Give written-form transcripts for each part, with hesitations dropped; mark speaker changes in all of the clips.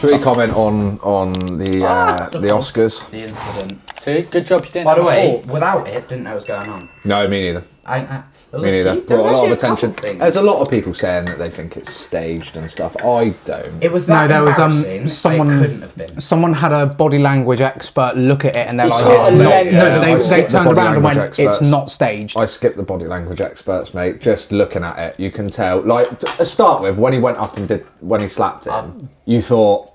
Speaker 1: Should we comment on the Oscars?
Speaker 2: The incident.
Speaker 3: See, good job you didn't.
Speaker 2: By the
Speaker 3: have a
Speaker 2: way,
Speaker 3: thought.
Speaker 2: without it, didn't know what was going on.
Speaker 1: No, me neither.
Speaker 2: There was
Speaker 1: Me neither.
Speaker 2: there was
Speaker 1: Brought a lot of
Speaker 2: actually
Speaker 1: attention.
Speaker 2: couple things.
Speaker 1: There's a lot of people saying that they think it's staged and stuff. I don't.
Speaker 2: It was that
Speaker 4: there was
Speaker 2: embarrassing,
Speaker 4: someone.
Speaker 2: but it couldn't have been.
Speaker 4: Someone had a body language expert look at it, and they're like,
Speaker 3: saw
Speaker 4: "It's
Speaker 3: a
Speaker 4: not."
Speaker 3: lady-
Speaker 4: No,
Speaker 1: Yeah,
Speaker 4: but
Speaker 1: I
Speaker 4: they
Speaker 1: skipped the
Speaker 4: turned
Speaker 1: body
Speaker 4: around and went,
Speaker 1: language
Speaker 4: "It's
Speaker 1: experts.
Speaker 4: not staged."
Speaker 1: I skipped the body language experts, mate. Just looking at it, you can tell. Like to start with, when he went up and when he slapped him, you thought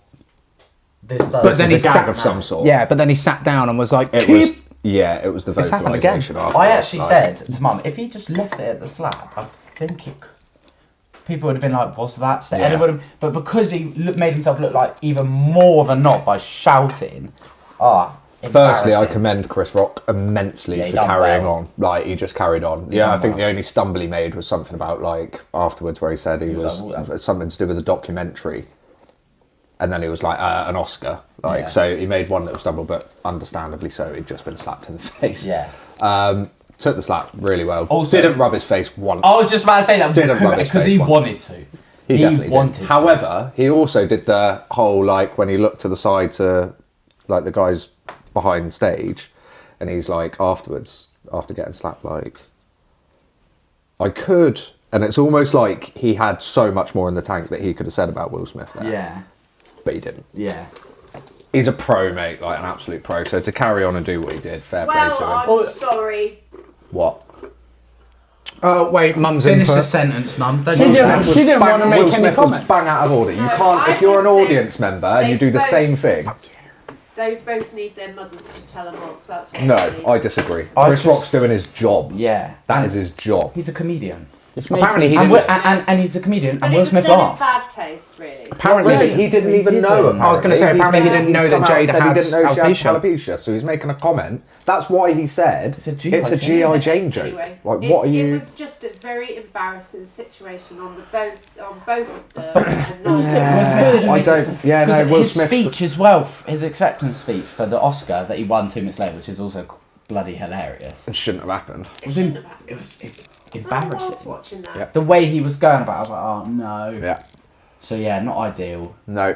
Speaker 2: This
Speaker 4: But
Speaker 1: this
Speaker 4: then
Speaker 1: is
Speaker 4: he
Speaker 1: a gag
Speaker 4: sat-
Speaker 1: of some sort.
Speaker 4: Yeah, but then he sat down and was like,
Speaker 1: It
Speaker 4: "Keep."
Speaker 1: was. Yeah, it was the
Speaker 4: It's happened again.
Speaker 1: vocalisation after.
Speaker 2: I actually
Speaker 1: like,
Speaker 2: said to Mum, if he just left it at the slap, I think people would have been like, "What's that?" And it would have, but because he made himself look like even more of a knob by shouting,
Speaker 1: Firstly, I
Speaker 2: embarrassing.
Speaker 1: commend Chris Rock immensely
Speaker 2: Yeah, he
Speaker 1: for
Speaker 2: done
Speaker 1: carrying
Speaker 2: well.
Speaker 1: on. Like, he just carried on.
Speaker 2: He
Speaker 1: Yeah, I
Speaker 2: done
Speaker 1: think
Speaker 2: well.
Speaker 1: the only stumble he made was something about, like, afterwards where he said he
Speaker 2: was
Speaker 1: was
Speaker 2: like,
Speaker 1: something to do with a documentary. And then he was like, an Oscar. Like,
Speaker 2: Yeah.
Speaker 1: so he made one little stumble, but understandably so, he'd just been slapped in the face.
Speaker 2: Yeah.
Speaker 1: Took the slap really well.
Speaker 2: Also-
Speaker 1: Didn't rub his face once.
Speaker 2: I was just about to say that
Speaker 1: Didn't rub his
Speaker 2: because
Speaker 1: face
Speaker 2: he
Speaker 1: once.
Speaker 2: wanted to.
Speaker 1: He definitely
Speaker 2: wanted
Speaker 1: did.
Speaker 2: to.
Speaker 1: However, he also did the whole, like, when he looked to the side to, like, the guys behind stage, and he's like, afterwards, after getting slapped, like, I could, and it's almost like he had so much more in the tank that he could have said about Will Smith there.
Speaker 2: Yeah.
Speaker 1: But he didn't.
Speaker 2: Yeah.
Speaker 1: He's a pro, mate, like an absolute pro. So to carry on and do what he did, fair play
Speaker 5: Well,
Speaker 1: to him.
Speaker 5: I'm sorry.
Speaker 1: What?
Speaker 4: Oh wait, Mum's
Speaker 2: Finish the
Speaker 4: input.
Speaker 2: sentence, Mum. Don't
Speaker 3: She
Speaker 2: you
Speaker 3: didn't-
Speaker 2: say-
Speaker 3: she didn't want to
Speaker 1: Will
Speaker 3: make any
Speaker 1: Smith was
Speaker 3: comment.
Speaker 1: bang out of order. You
Speaker 5: No,
Speaker 1: can't,
Speaker 5: I
Speaker 1: if you're an
Speaker 5: just think
Speaker 1: audience member and you
Speaker 5: they
Speaker 1: do the
Speaker 5: both-
Speaker 1: same thing.
Speaker 5: They both need their mothers to tell them off. That's what
Speaker 1: No,
Speaker 5: they need.
Speaker 1: I disagree.
Speaker 2: I
Speaker 1: Chris
Speaker 2: just-
Speaker 1: Rock's doing his job.
Speaker 2: Yeah.
Speaker 1: That is his job.
Speaker 2: He's a comedian.
Speaker 3: It's
Speaker 4: Apparently he
Speaker 2: And,
Speaker 4: didn't.
Speaker 2: and he's a comedian,
Speaker 5: But
Speaker 2: and
Speaker 5: it
Speaker 2: Will
Speaker 5: was
Speaker 2: Smith
Speaker 5: done in
Speaker 2: laughed.
Speaker 5: bad taste, really.
Speaker 4: Apparently,
Speaker 1: Really? He didn't even know.
Speaker 2: didn't.
Speaker 4: I was gonna say, apparently he didn't know
Speaker 1: He's
Speaker 4: that
Speaker 1: come out and
Speaker 4: Jada
Speaker 1: said
Speaker 4: had
Speaker 1: he didn't know she had
Speaker 4: alopecia.
Speaker 1: alopecia, so he's making a comment. That's why he said
Speaker 2: It's a G.I.
Speaker 1: it's a
Speaker 2: Jane.
Speaker 1: G.I. Jane joke.
Speaker 5: Anyway,
Speaker 1: Like,
Speaker 5: it,
Speaker 1: what are
Speaker 5: it
Speaker 1: you?
Speaker 5: was just a very embarrassing situation on both of them. and not-
Speaker 1: I don't. Yeah, no. Will
Speaker 2: his
Speaker 1: Smith.
Speaker 2: speech as well, his acceptance speech for the Oscar that he won 2 minutes later, which is also bloody hilarious.
Speaker 1: It shouldn't have happened.
Speaker 2: It was, it was
Speaker 5: I
Speaker 2: embarrassing.
Speaker 5: was watching that.
Speaker 1: Yeah.
Speaker 2: The way he was going about it, I was like, oh no.
Speaker 1: Yeah.
Speaker 2: So yeah, not ideal.
Speaker 1: No,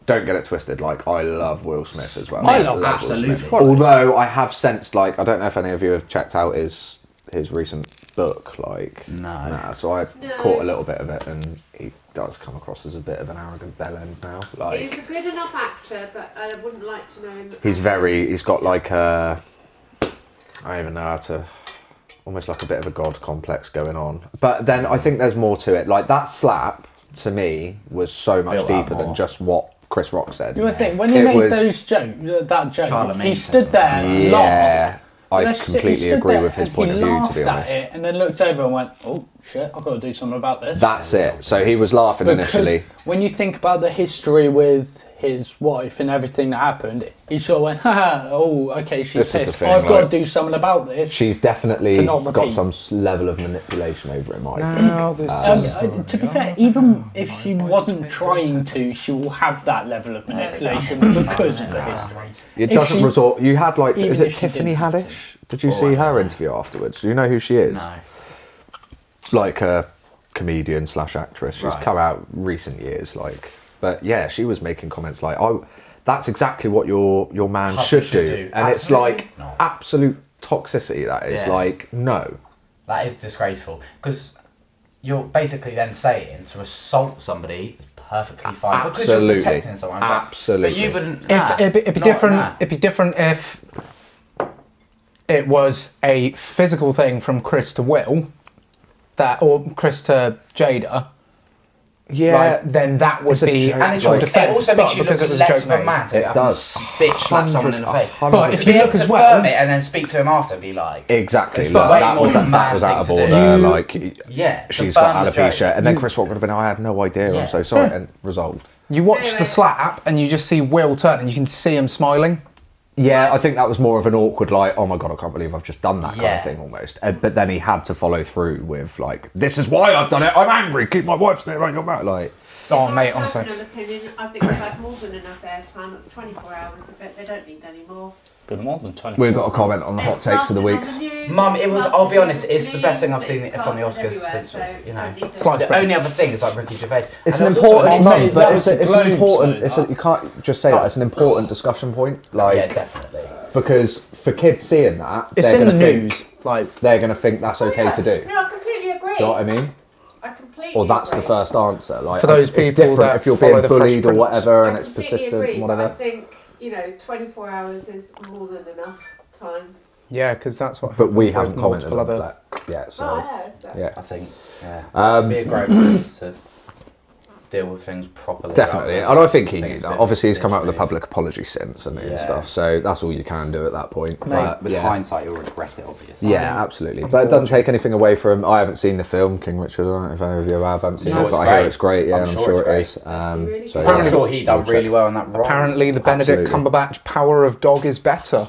Speaker 1: don't get it twisted. Like, I love Will Smith as well.
Speaker 3: I love
Speaker 1: Will
Speaker 2: absolutely.
Speaker 1: Smith. Although I have sensed, like, I don't know if any of you have checked out his recent book. Like,
Speaker 2: No.
Speaker 1: nah, so I
Speaker 5: No.
Speaker 1: caught a little bit of it, and he does come across as a bit of an arrogant bellend now.
Speaker 5: He's
Speaker 1: Like,
Speaker 5: a good enough actor, but I wouldn't like to know him.
Speaker 1: he's got like a, I don't even know how to, almost like a bit of a god complex going on. But then I think there's more to it. Like, that slap to me was so much
Speaker 2: Built up
Speaker 1: deeper than
Speaker 2: more.
Speaker 1: just what Chris Rock said.
Speaker 3: You would think when he
Speaker 1: It
Speaker 3: made
Speaker 1: was-
Speaker 3: those jokes, that joke,
Speaker 2: Charlemagne
Speaker 3: he
Speaker 2: said
Speaker 3: stood there
Speaker 2: something.
Speaker 3: and laughed.
Speaker 1: I
Speaker 3: That's it, he
Speaker 1: completely
Speaker 3: stood
Speaker 1: agree
Speaker 3: there
Speaker 1: with his
Speaker 3: and
Speaker 1: point
Speaker 3: he
Speaker 1: of view, to
Speaker 3: laughed
Speaker 1: be
Speaker 3: at
Speaker 1: honest.
Speaker 3: it and then looked over and went, "Oh shit, I've got to do something about this."
Speaker 1: That's it. So he was laughing
Speaker 3: Because
Speaker 1: initially.
Speaker 3: when you think about the history with his wife and everything that happened, he sort of went, "Haha, oh, okay, she's
Speaker 1: This is the
Speaker 3: pissed.
Speaker 1: thing,
Speaker 3: I've got
Speaker 1: like-
Speaker 3: to do something about this."
Speaker 1: She's definitely
Speaker 3: To not
Speaker 1: got
Speaker 3: repeat.
Speaker 1: some level of manipulation over him, Mike.
Speaker 4: No, this
Speaker 3: To be fair, even if she wasn't trying to, she will have that level of manipulation because of the history.
Speaker 1: It
Speaker 3: If
Speaker 1: doesn't
Speaker 3: she-
Speaker 1: resort. You had like,
Speaker 3: even
Speaker 1: is it
Speaker 3: if she
Speaker 1: Tiffany
Speaker 3: didn't.
Speaker 1: Haddish? Did you see her interview afterwards? Do you know who she is?
Speaker 2: No.
Speaker 1: Like a comedian slash actress. She's
Speaker 2: Right.
Speaker 1: come out recent years, like. But yeah, she was making comments like, "Oh, that's exactly what your man
Speaker 2: Husband
Speaker 1: should
Speaker 2: should
Speaker 1: do,"
Speaker 2: do.
Speaker 1: and it's
Speaker 2: Absolutely
Speaker 1: like
Speaker 2: not.
Speaker 1: absolute toxicity. That is
Speaker 2: Yeah.
Speaker 1: like no.
Speaker 2: That is disgraceful because you're basically then saying to assault somebody is perfectly fine because you're
Speaker 1: Absolutely.
Speaker 2: protecting someone. It's like,
Speaker 1: Absolutely.
Speaker 2: But you wouldn't.
Speaker 4: If
Speaker 2: nah,
Speaker 4: it'd be
Speaker 2: not
Speaker 4: different.
Speaker 2: nah.
Speaker 4: It'd be different if it was a physical thing from Chris to Will, or Chris to Jada.
Speaker 1: Yeah,
Speaker 4: Like, then that would
Speaker 1: It's a
Speaker 4: be
Speaker 1: joke.
Speaker 2: And it's
Speaker 4: actual
Speaker 2: like,
Speaker 4: defence.
Speaker 2: it also
Speaker 4: but
Speaker 2: makes you
Speaker 4: because
Speaker 2: look
Speaker 4: it was a
Speaker 2: less
Speaker 4: joke
Speaker 2: of a
Speaker 4: made.
Speaker 2: man to
Speaker 1: It
Speaker 2: go up
Speaker 1: does.
Speaker 2: and bitch slap someone in the face.
Speaker 1: 100%.
Speaker 4: But if
Speaker 2: To
Speaker 4: you
Speaker 2: be able
Speaker 4: look as
Speaker 2: to
Speaker 4: well,
Speaker 2: firm it and then speak to him after, be like,
Speaker 1: Exactly.
Speaker 2: It's
Speaker 1: Look,
Speaker 2: way
Speaker 1: that
Speaker 2: more
Speaker 1: was
Speaker 2: than a
Speaker 1: that was
Speaker 2: man
Speaker 1: out of
Speaker 2: thing to
Speaker 1: order.
Speaker 2: do.
Speaker 1: Like,
Speaker 2: yeah, to
Speaker 1: she's got
Speaker 2: firm the
Speaker 1: alopecia,
Speaker 2: joke.
Speaker 1: and then Chris Rock would have been, "I had no idea.
Speaker 2: Yeah.
Speaker 1: I'm so sorry," and resolved.
Speaker 4: you watch
Speaker 5: Anyway.
Speaker 4: the slap and you just see Will turn and you can see him smiling.
Speaker 1: Yeah, I think that was more of an awkward, like, "Oh my god, I can't believe I've just done that" kind
Speaker 2: Yeah.
Speaker 1: of thing almost. But then he had to follow through with like, "This is why I've done it. I'm angry. Keep my wife's name out your mouth." Like,
Speaker 4: Oh,
Speaker 5: my
Speaker 4: mate, honestly.
Speaker 5: personal opinion, I think they've had more than enough airtime. That's 24 hours of it. They don't need any more.
Speaker 3: But more than 20.
Speaker 1: We've got a comment on the hot takes of the week.
Speaker 2: Mum, it was. I'll be honest. It's the best thing I've seen from the Oscars since you know.
Speaker 4: Sliced
Speaker 2: The
Speaker 4: bread.
Speaker 2: only other thing is like Ricky Gervais.
Speaker 1: It's
Speaker 2: And
Speaker 1: an
Speaker 2: there was also
Speaker 1: important,
Speaker 2: an
Speaker 1: Mum,
Speaker 2: example-
Speaker 1: but
Speaker 3: was
Speaker 1: it's
Speaker 3: the
Speaker 1: an
Speaker 3: Globes,
Speaker 1: important.
Speaker 3: though.
Speaker 1: You can't just say that. It's an important discussion point. Like,
Speaker 2: Yeah, definitely.
Speaker 1: because for kids seeing that,
Speaker 4: It's
Speaker 1: they're
Speaker 4: in the
Speaker 1: gonna think,
Speaker 4: news. Like,
Speaker 1: they're going to think that's okay to do.
Speaker 5: No, I completely agree.
Speaker 1: Do you know what I mean?
Speaker 5: I completely
Speaker 1: Or that's the
Speaker 5: agree.
Speaker 1: first answer. Like,
Speaker 4: For those
Speaker 1: it's
Speaker 4: people
Speaker 1: different
Speaker 4: that
Speaker 1: if you're
Speaker 4: follow
Speaker 1: being
Speaker 4: the Fresh
Speaker 1: bullied or
Speaker 4: Prince.
Speaker 1: whatever, and
Speaker 5: I
Speaker 1: it's
Speaker 5: completely
Speaker 1: persistent,
Speaker 5: agree,
Speaker 1: and
Speaker 5: but I
Speaker 1: whatever.
Speaker 5: think 24 hours is more than enough time.
Speaker 4: yeah, because that's what.
Speaker 1: But we
Speaker 4: happened
Speaker 1: haven't
Speaker 4: with
Speaker 1: commented
Speaker 4: multiple
Speaker 1: on
Speaker 4: other.
Speaker 1: that yet.
Speaker 5: Oh,
Speaker 1: So
Speaker 5: I have.
Speaker 1: yeah,
Speaker 2: I think, yeah.
Speaker 1: Um,
Speaker 2: to be a grown man to deal with things properly.
Speaker 1: definitely.
Speaker 2: rather
Speaker 1: And
Speaker 2: than
Speaker 1: I think he knew
Speaker 2: things
Speaker 1: that.
Speaker 2: a bit
Speaker 1: Obviously, he's come out with a
Speaker 2: literally.
Speaker 1: public apology since and
Speaker 2: Yeah.
Speaker 1: stuff. So that's all you can do at that point.
Speaker 2: Mate,
Speaker 1: But,
Speaker 2: with
Speaker 1: yeah.
Speaker 2: hindsight, you'll regret it, obviously.
Speaker 1: Yeah, absolutely. But it doesn't take anything away from. I haven't seen the film King Richard. I don't know if any of you have. I haven't seen
Speaker 2: Sure
Speaker 1: it, but
Speaker 2: it's
Speaker 1: I hear
Speaker 2: great.
Speaker 1: it's great. Yeah,
Speaker 2: I'm
Speaker 1: and I'm
Speaker 2: sure
Speaker 1: sure
Speaker 2: it's
Speaker 1: it is.
Speaker 5: Really
Speaker 1: So
Speaker 5: good.
Speaker 2: I'm
Speaker 1: yeah.
Speaker 2: sure he done
Speaker 1: I'll check.
Speaker 2: really well in that role.
Speaker 4: Apparently, the Benedict
Speaker 1: Absolutely.
Speaker 4: Cumberbatch Power of Dog is better.